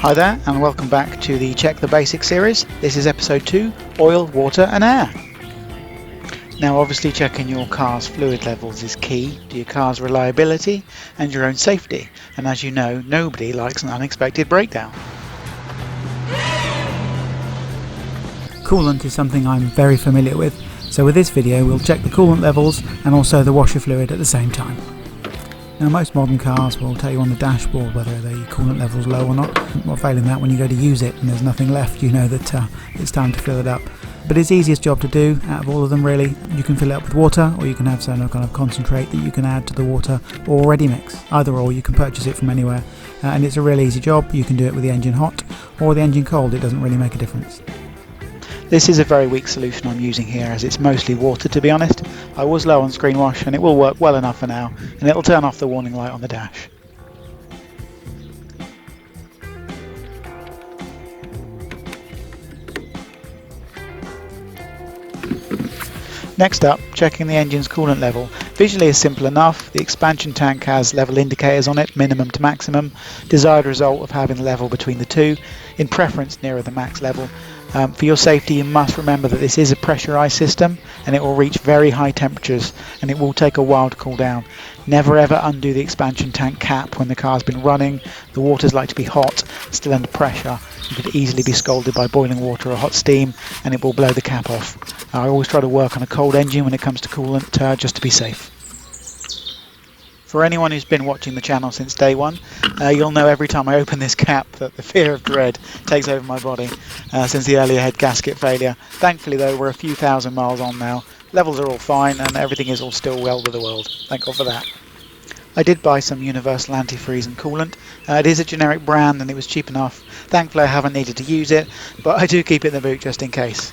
Hi there, and welcome back to the Check the Basics series. This is episode 2, Oil, Water and Air. Now obviously checking your car's fluid levels is key to your car's reliability and your own safety, and as you know, nobody likes an unexpected breakdown. Coolant is something I'm very familiar with, so with this video we'll check the coolant levels and also the washer fluid at the same time. Now most modern cars will tell you on the dashboard whether the coolant level's low or not. Well, failing that, when you go to use it and there's nothing left, you know that it's time to fill it up. But it's the easiest job to do out of all of them really. You can fill it up with water, or you can have some kind of concentrate that you can add to the water, or ready mix. Either or, you can purchase it from anywhere, and it's a really easy job. You can do it with the engine hot or the engine cold, it doesn't really make a difference. This is a very weak solution I'm using here, as it's mostly water, to be honest. I was low on screen wash and it will work well enough for now, and it'll turn off the warning light on the dash. Next up, checking the engine's coolant level. Visually is simple enough. The expansion tank has level indicators on it, minimum to maximum. Desired result of having the level between the two, in preference nearer the max level. For your safety, you must remember that this is a pressurized system and it will reach very high temperatures and it will take a while to cool down. Never ever undo the expansion tank cap when the car's been running. The water's like to be hot, still under pressure. You could easily be scalded by boiling water or hot steam and it will blow the cap off. I always try to work on a cold engine when it comes to coolant, just to be safe. For anyone who's been watching the channel since day one, you'll know every time I open this cap that the fear of dread takes over my body since the earlier head gasket failure. Thankfully though, we're a few thousand miles on now. Levels are all fine and everything is all still well with the world. Thank God for that. I did buy some universal antifreeze and coolant. It is a generic brand and it was cheap enough. Thankfully I haven't needed to use it, but I do keep it in the boot just in case.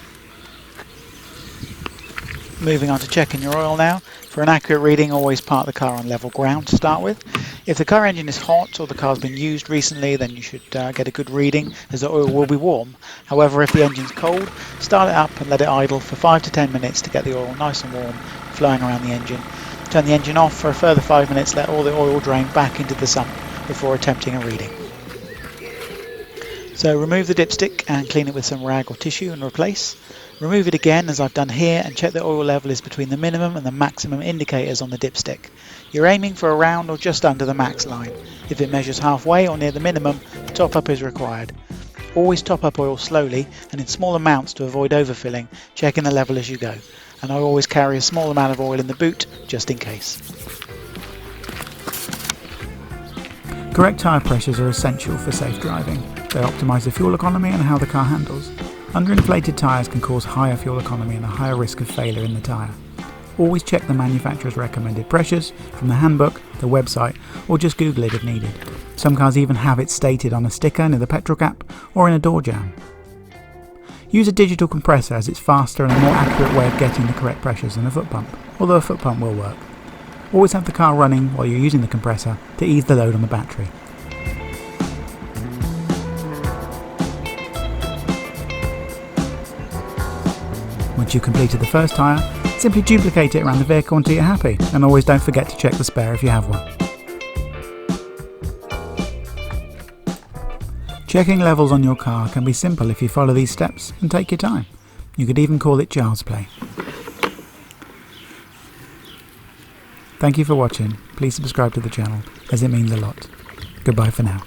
Moving on to checking your oil now. For an accurate reading, always park the car on level ground to start with. If the car engine is hot or the car's been used recently, then you should get a good reading, as the oil will be warm. However, if the engine's cold, start it up and let it idle for 5 to 10 minutes to get the oil nice and warm, flowing around the engine. Turn the engine off for a further 5 minutes, let all the oil drain back into the sump before attempting a reading. So remove the dipstick and clean it with some rag or tissue and replace. Remove it again as I've done here and check the oil level is between the minimum and the maximum indicators on the dipstick. You're aiming for around or just under the max line. If it measures halfway or near the minimum, top up is required. Always top up oil slowly and in small amounts to avoid overfilling, checking the level as you go. And I always carry a small amount of oil in the boot just in case. Correct tyre pressures are essential for safe driving. They optimise the fuel economy and how the car handles. Underinflated tyres can cause higher fuel economy and a higher risk of failure in the tyre. Always check the manufacturer's recommended pressures from the handbook, the website, or just Google it if needed. Some cars even have it stated on a sticker near the petrol cap or in a door jamb. Use a digital compressor as it's faster and a more accurate way of getting the correct pressures than a foot pump, although a foot pump will work. Always have the car running while you're using the compressor to ease the load on the battery. Once you've completed the first tyre, simply duplicate it around the vehicle until you're happy, and always don't forget to check the spare if you have one. Checking levels on your car can be simple if you follow these steps and take your time. You could even call it child's play. Thank you for watching. Please subscribe to the channel, as it means a lot. Goodbye for now.